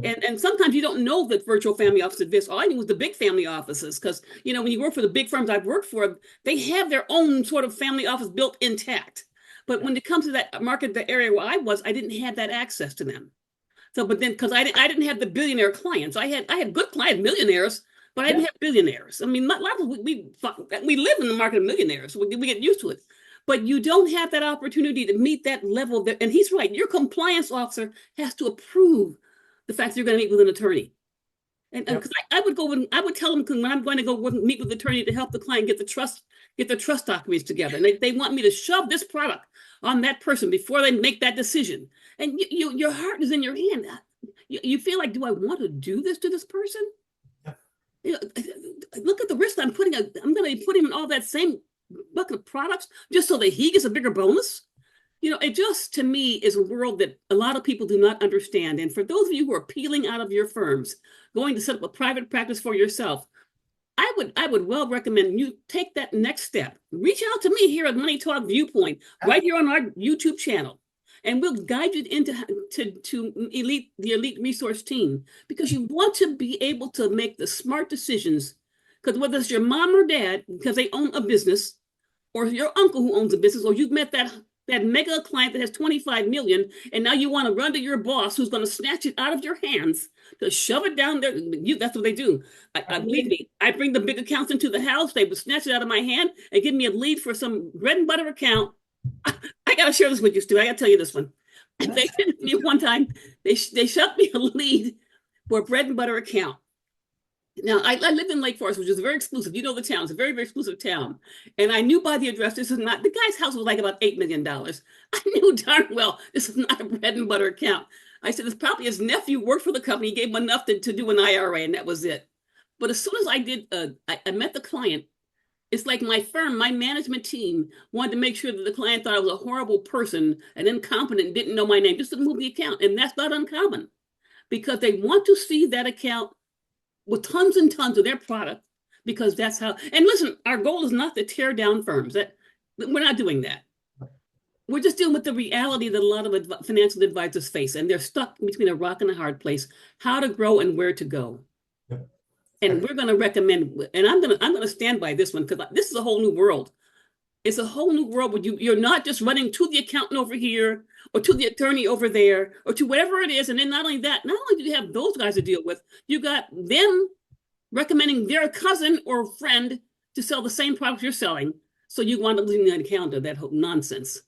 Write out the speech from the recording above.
And sometimes you don't know that virtual family office exists. All I knew was the big family offices because, when you work for the big firms I've worked for, they have their own sort of family office built intact. But Yeah. when it comes to that market, the area where I was, I didn't have that access to them. So, but then because I didn't have the billionaire clients, I had good clients, millionaires, but I didn't Yeah. have billionaires. I mean, a lot of we live in the market of millionaires, so we get used to it. But you don't have that opportunity to meet that level. And he's right. Your compliance officer has to approve the fact that you're going to meet with an attorney. And Yep. because I would go and I would tell them when I'm going to go meet with the attorney to help the client get the trust documents together. And they want me to shove this product on that person before they make that decision. And your heart is in your hand. You feel like, do I want to do this to this person? Yep. You know, look at the risk I'm putting. I'm going to put him in all that same bucket of products just so that he gets a bigger bonus. It just to me is a world that a lot of people do not understand. And for those of you who are peeling out of your firms, going to set up a private practice for yourself, I would well recommend you take that next step. Reach out to me here at Money Talk Viewpoint, Yeah. right here on our YouTube channel, and we'll guide you into the elite resource team because you want to be able to make the smart decisions. Because whether it's your mom or dad, because they own a business, or your uncle who owns a business, or you've met that mega client that has 25 million, and now you want to run to your boss who's going to snatch it out of your hands to shove it down there. That's what they do. I Right. believe me. I bring the big accounts into the house. They would snatch it out of my hand and give me a lead for some bread and butter account. I got to share this with you, Stu. I got to tell you this one. Yeah. They did me one time. They shoved me a lead for a bread and butter account. Now, I lived in Lake Forest, which is very exclusive. You know the town. It's a very, very exclusive town. And I knew by the address, this is not, the guy's house was like about $8 million. I knew darn well this is not a bread and butter account. I said, it's probably his nephew worked for the company. He gave him enough to do an IRA, and that was it. But as soon as I met the client, it's like my firm, my management team wanted to make sure that the client thought I was a horrible person and incompetent and didn't know my name just to move the account. And that's not uncommon because they want to see that account with tons and tons of their product because that's how. And listen, our goal is not to tear down firms. That we're not doing that. We're just dealing with the reality that a lot of financial advisors face, and they're stuck between a rock and a hard place: how to grow and where to go. Yep. And we're going to recommend, and I'm going to stand by this one because this is a whole new world. It's a whole new world where you're not just running to the accountant over here or to the attorney over there or to whatever it is. And then not only that, not only do you have those guys to deal with, you got them recommending their cousin or friend to sell the same product you're selling. So you want to leave that account of that whole nonsense.